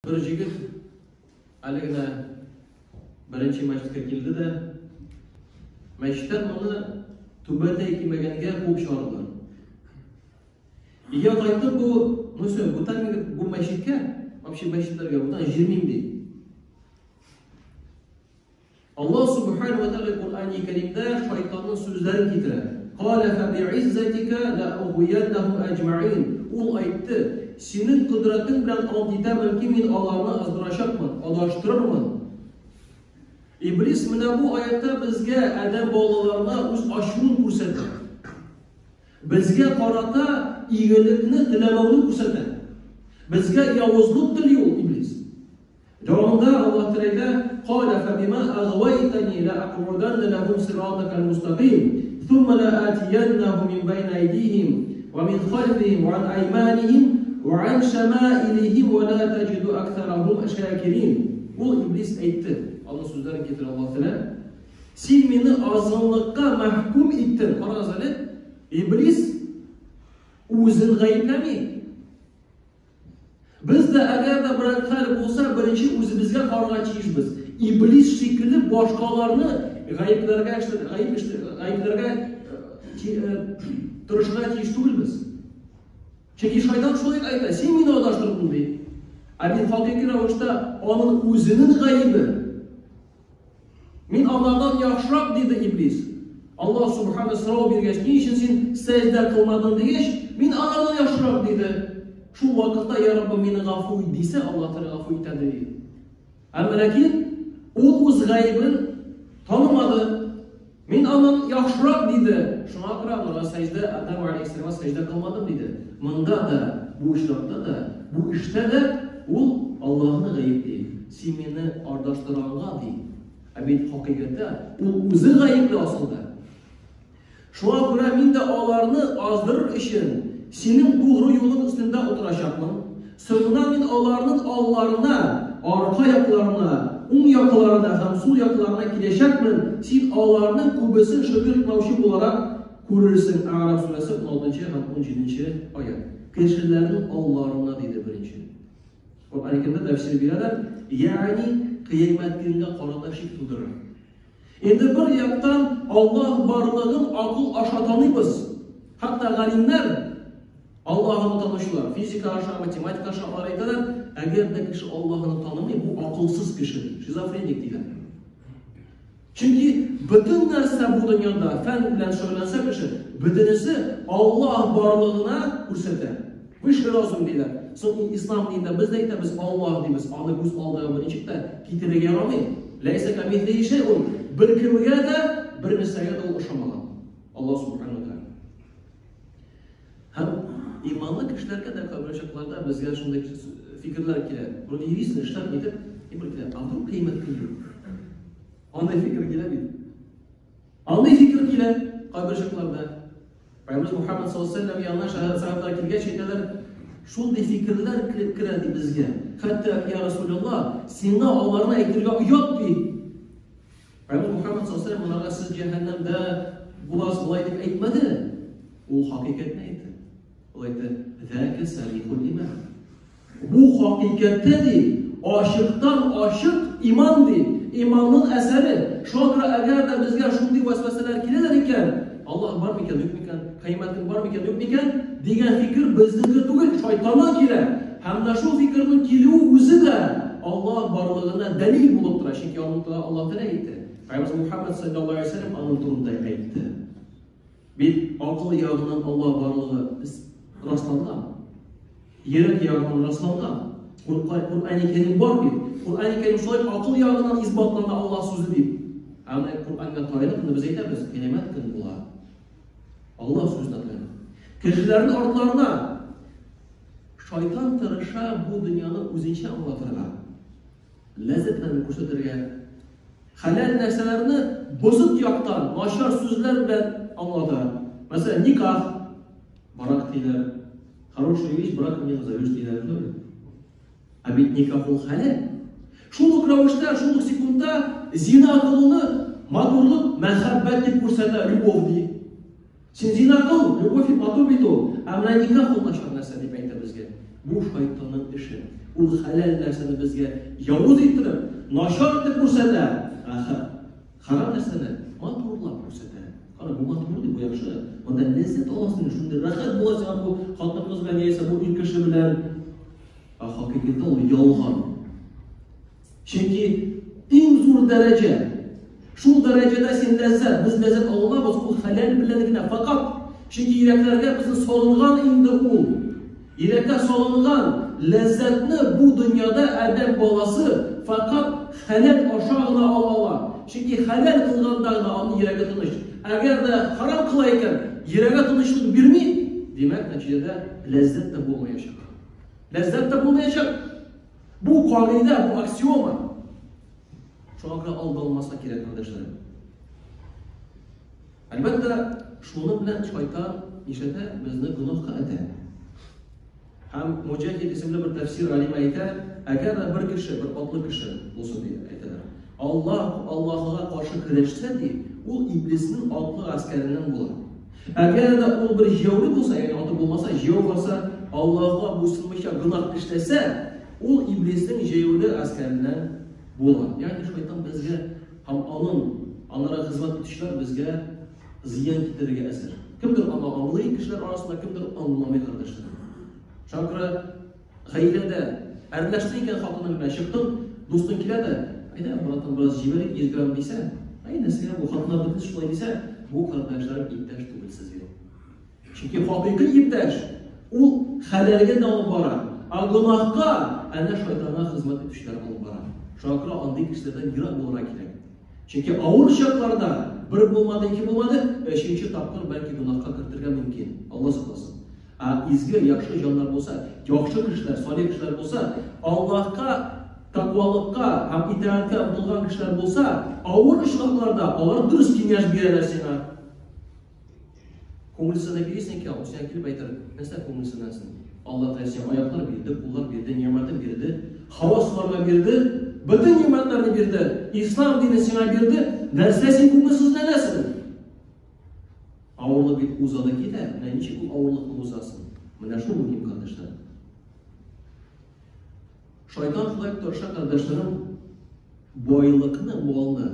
Bir jigit aligina birinchi masjidga keldi da masjiddan uni tubatay kelmaganga qo'yib yubordilar. Uyga qaytib bu masjidga, вообще masjidlarga bundan jirmayman deydi. Allah subhanahu wa ta'ala Qur'oni Karimda shaytonning so'zlarini keltiradi. Qala fa bi'izzatika la ughwiyannahum ajma'in. U aytdi, sening qudrating bilan oldidamanki men ularni azdirashaqman, adashtirarman. İblis mana bu oyatda bizga adam bolalarına o'z ashurni ko'rsatadi. Bizga qarata iyilikni tilamovni ko'rsatadi. Bizga yovuzlik tilaydi iblis. Davomida Alloh taolo qala fa bima aghwaytani la aqudanna lahum siratakal mustaqim thumma la atiyannahum min bayni aydihim wa min khalfihim wa an aymanihim wa an shama'ilihim wa la tajidu aktharahum shakirin. Bu iblis aytdi. Allah sözlerini getirir Allah Teala. Sen beni azınlıkka mahkum ettin. Qarangizlar, iblis o'zini g'ayiblamaydi. Bizda agarda biror xil bo'lsa, birinchi o'zimizga qarg'achiymiz. Iblis shekilli boshqalarni g'ayiblarga turishga tiyishtirmiz. Chunki shayton shunday aytadi, sen meni adashtirding deydi. Abi haqiqiy ravishda onun o'zining g'ayibi. Men Allah'dan yaxshiroq dedi iblis. Allah subhanahu so'rov bergach, "Niçin sen sajda qilmading?" degach, "Men Allah'dan yaxshiroq" dedi. Shu vaqtda ya Rabbim meni g'afur et desa, Alloh taolo g'afur etadi dedi. Ammo-lekin u o'z g'aybini tanimadi. Men Allah'dan yaxshiroq dedi. Shunga ko'ra ular sajda Adam alayhissalom sajda qilmadim dedi. Munda da, bu ishda da, bu ishda da u Allohning g'aybi. Sen meni ardashtiranga dedi. Abid haqiqatda u o'zi g'ayibli aslida. Shunga ko'ra men de ularni azdirir uchun sening to'g'ri yo'ling ustida o'tirashaqman. So'ngra men ularning ollarına, orqa yoqlarına, o'ng yoqlarına ham sol yoqlarına kelishaqman. Sen ularning ko'bisi shogirdlovchi bo'larak ko'rursan. Arab surasi 16 ham 17-oyat. Kishilarning ollarına dedi birinchi. Qur'oni Karimda tafsir beradi, ya'ni qiyomat kuniga qarashlik tudirir. Endi bir yoqdan Alloh borlig'ini aql ashatanimiz. Hatto g'alimlar Allohni tanishlar, fizika aşa, matematika aşa aytadilar, agar da kishi Allohni tanimay, bu aqlsiz kishi, shizofrenik deyiladi. Chunki butun narsa bu dunyoda fan bilan shug'ullansa kishi, butunisi Alloh borlig'ini ko'rsatadi. Bu ishga lozim deydi. So'ng islom dinida biz aytamiz Alloh deymiz. Ona ko'z oldiga birinchilikda keltirga olmaydi. Laysa kamithlihi shay'un. Bir kimga da bir narsaga da o'xshamagan. Alloh subhanahu va taolo. Ham imonli kishilarga da qabrashaqlarda bizga shunday fikrlar keladi. Buni yuristni ishlab ketib, ibratlar aldım qiymat qilib. Onday fikr keladi. Onday fikr keladi qabrashaqlarda. Payg'ambar Muhammad sallallohu alayhi vasallam yanına sahabalar kelgach aytadilar, shunday fikrlar kiradi bizga. Hatto ya Rasululloh, senga Allohni aytirga uyat deydi. Payg'ambar Muhammad sallallohu alayhi vasallam ularga siz jahannamda bo'lasiz bo'lay deb aytmadi. U haqiqatni aytdi. U aytdi, "Zaka sarihul iman." Bu haqiqatdir. Oshiqdan oshiq imondir. Imonning asari. Shunga agarda bizga shunday vasvasalar kelar ekan, Allah var mı iken, yok mu iken, kıymetin var mı iken, yok mu iken, degan fikir bizniki tugul, shaytondan kelar. Hamda shu fikrning keluvi o'zi da Alloh borlig'ini dalil bo'lib turadi. Chunki Alloh taolo aytdi. Payg'ambar Muhammad sallallohu alayhi vasallam uni turumda aytdi. Bir aql yog'idan Alloh borlig'i rostlangan. Yurak yog'idan rostlangan. Qur'oni Karim bor deydi. Qur'oni Karim shu aql yog'idan isbotlandi Alloh so'zi deydi. Ana Qur'onga to'yilib biz aytamiz, qiyomat kuni bo'ladi. Allah sözlerine. Kişilerin ortalarına şeytan tarışa bu dünyanın o'zincha anlatırlar. Lezzetlerini ko'rsatirgan, halal narsalarini bozuk yoqdan, noshor so'zlar bilan anlatadi. Mesela nikah, barak deydilar. Хорошая вещь, брак мне назовешь deydilar. Abid nikahul halal. Shunday ravishda, shunday sekundda zina qiluvni maturlik, muhabbat deb ko'rsatadi, любовь deydi. Sen zina qil, любовь matur bitu. Ammo nikah qilmoqchi narsa deb aytadi bizga. Bu shaytonning ishi. ул халал нәрсәне безгә явыз иттереп, начар итеп күрсәтә. Харам нәрсәне матурлап күрсәтә. Кара, бу матур дип, бу яхшы. Монда ләззәт аласың, шундый рәхәт буласың бу хатыныбыз белән яисә бу ир кеше белән. Хакыйкатьтә ул ялган. Чөнки иң зур дәрәҗә, шул дәрәҗәдә син ләззәт, без ләззәт алабыз ул халал белән генә. Фақат чөнки йөрәкләргә безнең салынган инде ул. Йөрәккә салынган ләззәтне бу дөньяда адәм баласы фақат халал аша гына ала. Чөнки халал кылганда гына аны йөрәге тыныч. Әгәр дә харам кыла икән, йөрәге тынычлык бирми, димәк нәтиҗәдә ләззәт тә булмаячак. Ләззәт тә булмаячак. Бу кагыйдә, бу аксиома. Шуңа алданмаска кирәк, кардәшләрем. Әлбәттә, шуның белән шайтан нишәдә безне гөнаһка этә. Һәм Муҗахид исемле бер тәфсир галиме әйтә, әгәр дә бер кеше, бер атлы кеше булсын дип әйтәләр. Аллаһка каршы көрәшсә ди, ул иблиснең атлы гаскәреннән була. Әгәр дә ул бер җәүле булса, ягъни аты булмаса, җәү булса, Аллаһка буйсынмыйча гөнаһ эшләсә, ул иблиснең җәүле гаскәреннән була. Ягъни шайтан безгә һәм аннары хезмәт итүчеләр безгә зыян китерергә әзер. Кемдер аны аңлый, кешеләр арасында кемдер аңламый, кардәшләр. Шуңа гаиләдә әрләште икән хатының белән чыктың, дустың килә дә, әйдә, братан, бераз җибәрик, йөзгән дисә, нәрсәгә бу хатыннар бит шулай дисә, бу кардәшләр иптәш түгел сезгә. Чөнки хакыйкый иптәш ул халалгә дә алып бара, гөнаһка әнә шайтанга хезмәт итүчеләр алып бара. Шуңа андый кешеләрдән ерак булырга кирәк. Чөнки авыр чакларда бер булмады, ике булмады, өченче тапкыр бәлки гөнаһка кертергә мөмкин. Алла сакласын. Изге, яхшы җаннар булса, яхшы кешеләр, салих кешеләр булса, Аллаһка, тақвалыкка һәм итаәткә омтылган кешеләр булса, авыр чакларда алар дөрес киңәш бирәләр сиңа. Күңелсенә бирсәң икән, ул сиңа килеп әйтер, нәрсә күңелсенәсең? Алла Тәгалә сиңа аяклар бирде, куллар бирде, нимәтен бирде, һава бирде, bütün nimetlerini bирде, İslam dini сиңа бирде, нәрсә син күңелсезләнәсең? Авырлык бит узады китә, менә ничек ул авырлыкны узасың? Менә шул мөһим, кардәшләр. Шайтан шулай тырыша, кардәшләрем, байлыкны, малны,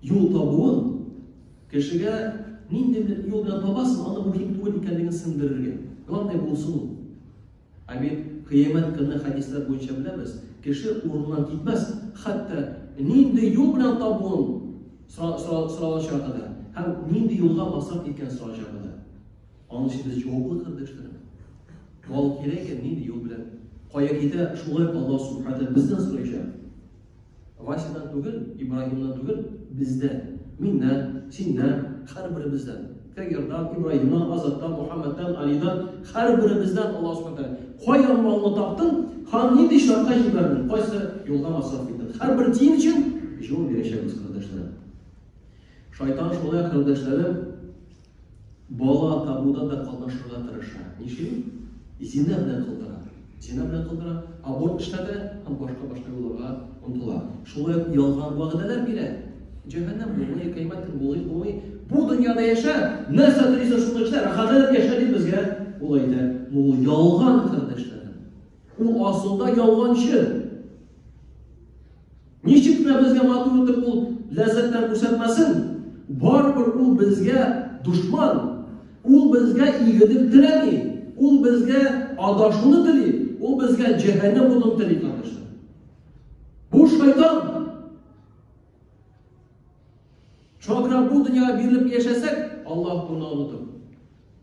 юл табуын кешегә ниндидер юл белән табасың, аны мөһим түгел икәнлеген сеңдерергә. Главное булсын ул. Әбит кыямәт көне хәдисләр буенча беләбез, кеше урыннан китмәс, хәтта нинди юл белән табуын соралачак да. Һәм нинди юлга басып икән соралачак да. Аны сез җаваплы, кардәшләрем. Вал кирәк нинди юл белән кая китә, шулай Алла Субхана бездән сорыйча. Васидан түгел, Ибраһимнан түгел, бездән, миннән, синнән, һәрберебездән. Фәгырдан, Ибраһимнан, Азаттан, Мухаммадтан, Алидан, һәрберебездән Алла Субхана. Кая малны таптың, һәм нинди шартка җибәрдең, кайсы юлга масрaf иттең. Һәрбер тиен өчен җавап бирәчәкбез, кардәшләрем. Шайтан шулай, кардәшләрем, бала табуда да катнашырга тырыша. Нишләп? Зина белән кылдыра. Зина белән кылдыра, аборт эшләтә һәм башка юлларга омтыла. Шулай ялган вәгъдәләр бирә. Җәһәннәм булмый, кыямәт булмый. Бу дөньяда яшә, нәрсә телисә шуны эшлә, рәхәтләнеп яшә дип безгә ул әйтә. Ул ялган, кардәшләрем. Ул асылда ялганчы. Ничек безгә матур итеп ул ләззәттән күрсәтмәсен? Барбыр ул безгә душман. Ул безгә игелек теләми. Ул безгә адашуны тели. Ул безгә җәһәннәм булуын тели, кардәшләр. Бу шайтан. Шуңа бу дөньяга бирелеп яшәсәк, Аллаһ буны онытып,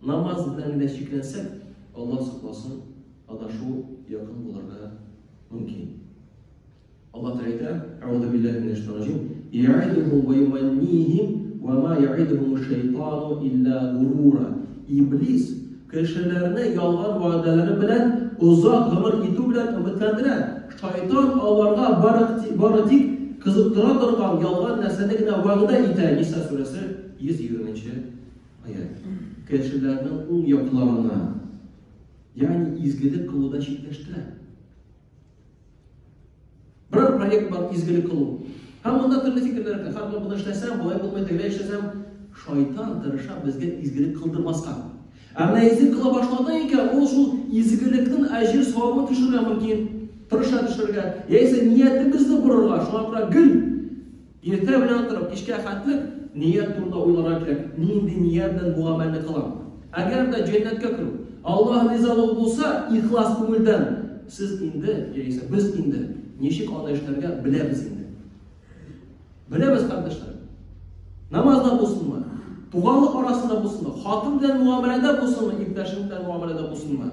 намаз белән генә чикләнсәк, Аллаһ сакласын, адашу якын булырга мөмкин. Аллаһ Тәгалә әгъүзу биллаһи минәш шайтанир я'идухум ва юманнихим ва ма я'идухум аш-шайтану илля гурура. Иблис кешеләрне ялган вәгъдәләре белән узак гомер итү белән өметләндерә. Шайтан аларга бары тик кызыктыра торган ялган нәрсәне генә вәгъдә итә. Ниса сүрәсе 120-нче аят. Кешеләрнең уң якларына, ягъни изгелек кылуда чикләштерә. Бер проект бар, изгелек кылу. Һәм монда төрле фикерләр, һәр буны эшләсәм, болай булмый, тегеләй эшләсәм, шайтан тырыша безгә изгелек кылдырмаска. Әмма изгелек кыла башлаган икән, ул шул изгелекнең әҗер савабын төшерергә мөмкин, тырыша төшерергә. Яисә ниятебезне бурырга, шуңа күрә гел иртә белән торып, кичкә хәтлек ният турында уйларга кирәк. Нинди ният белән бу гамәлне кылам? Әгәр дә җәннәткә керү, Аллаһ ризалыгы булса, ихлас күңелдән, сез инде, яисә без инде ничек аны эшләргә беләбез инде. Беләбез, кардәшләр. Намазда булсынмы, туганлык арасында булсынмы, хатын белән муамәләдә булсынмы, иптәшең белән муамәләдә булсынмы,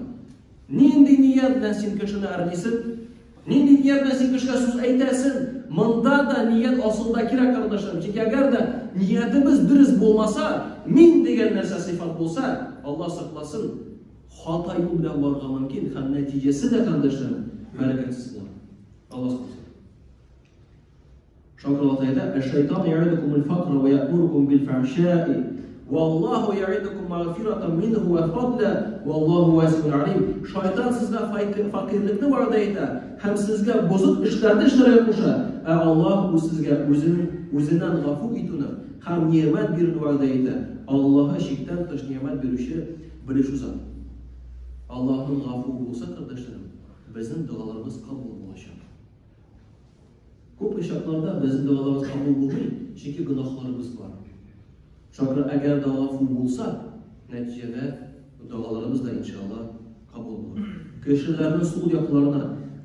нинди ният белән син кешене әрлисең, нинди ният белән син кешегә сүз әйтәсең, монда да ният асылда кирәк, кардәшләр. Чөнки әгәр дә ниятебез дөрес булмаса, мин дигән нәрсә сыйфат булса, Аллаһ сакласын, хата юл белән барырга мөмкин һәм нәтиҗәсе дә, кардәшләр, бәрәкәтсез булыр. Аллаһ сакласын. Шакыр Атайда: "Әш-шайтан я'идукумул фақра ва я'мурукум бил фахша'i, валлаху я'идукум магфирatan минху ва фадла, валлаху васи'ун алим." Шайтан сезгә факирлыкны вәгъдә итә һәм сезгә бозык эшләрне эшләргә куша. Аллаһ сезгә үзеннән гафу итүне һәм ниъмәт бирүне вәгъдә итә. Аллаһ шиктән тыш ниъмәт бирүче белешү зат. Аллаһның гафу булса, кардәшләрем, безнең дуаларыбыз кабул булачак. Күп очракларда безнең дуаларыбыз кабул булмый, чөнки гөнаһларыбыз бар. Шакыр, әгәр дә гафу булса, нәтиҗәдә дуаларыбыз да иншаллаһ кабул булыр. Кешеләрнең сул якларына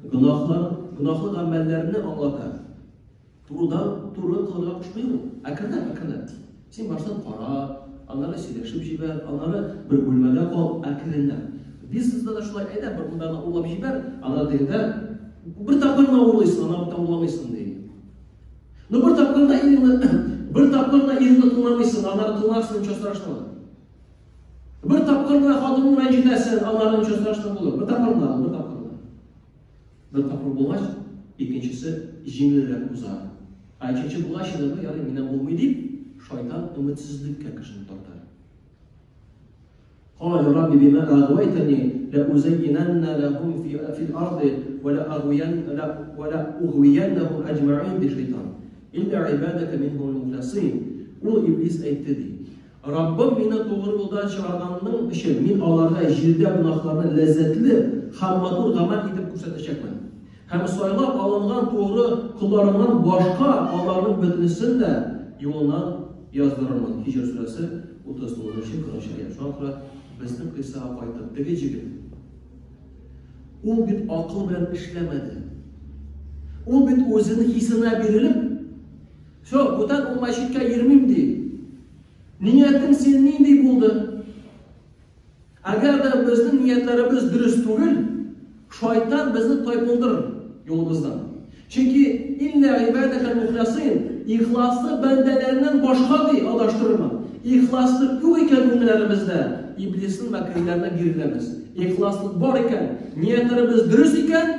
гөнаһлы гамәлләрне аңлата. Туры кылырга кушмый ул. Әкренләп. Син баштан кара, аннары сөйләшеп җибәр, аннары бер бүлмәдә кал, әкренләп. Бизнесда да шулай әйдә, бер монда улап җибәр, аннары дигәндә bir tapkırına uğurlaysın, ana bir uğurlamayısın diye. Bir tapkırına irini tınlamışsın, anları tınlarsın, çöztaraştın. Bir tapkırına kadının rencidesin, anların çöztaraştın bulur. Bir tapkırına. Bir tapkır bulmaç, ikincisi jimliler uzar. İkinci bulaşıdır bu, yani minen bulmayı deyip, şeytan ümitsizlik kakışını tortar. قال رب بما أغويتني لأزينن لهم في الأرض ولأغوينهم أجمعين بشيطان إلا عبادك منهم المخلصين. Ул İblis әйтте ди. Rabbim meni to'g'ri yo'ldan chiqarganing uchun men ularga yerda gunohlarni lezzetli ham matur g'amal etib ko'rsatacakman. Ham so'ylab olingan to'g'ri qullaridan boshqa ularning bitnisini de yo'ldan yozdiraman. Hijr surasi 39-oyat. Shunga bizning qissaga qaytdagi jigit. Ул бит акыл белән эшләмәде. Ул бит үзенең хисенә бирелеп, "Шо, бүтән ул мәчеткә йөрмим" ди. Ниятең син нинди булды? Әгәр дә безнең ниятләребез дөрес түгел, шайтан безне тайпылдырыр юлыбыздан. Чөнки "Илля ибадакал мухласин" ихласлы бәндәләрнең башка ди адаштырма. İxlaslıq yox ikən ümlərimizdə İblisin məkrlərinə giriləmiz. İxlaslıq var ikən, niyətlərimiz dürüst ikən,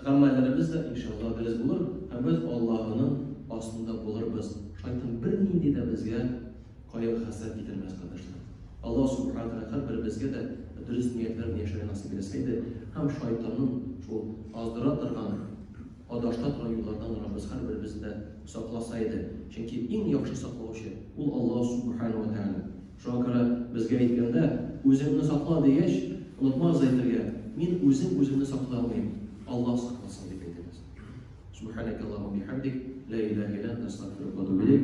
əməllərimiz də inşallah dürüst bulur. Həm biz Allah'ın aslında buluruz. Şeytan bir neydi də bizə qayıq həsrət getirməz, qardaşlar. Allah subhanahu wa ta'ala bizə də dürüst niyətlərini yaşayan nasip etsəydi, həm şeytanın şu azdıra тұрған, adashda turgan yo'llardan Rabbimiz har birimizni də saqlasaydı. Çünki eng yaxshi saqlovchi ul Alloh subhanahu wa ta'ala. Shunga ko'ra bizga aytganda, o'zingni saqla deyish, unutmaz ayttirga. Men o'zimni saqlay olmayman. Alloh saqlasin deb aytamiz. Subhanakallahumma bihamdik, la ilaha illa anta astaghfiruka va atubu ilayk.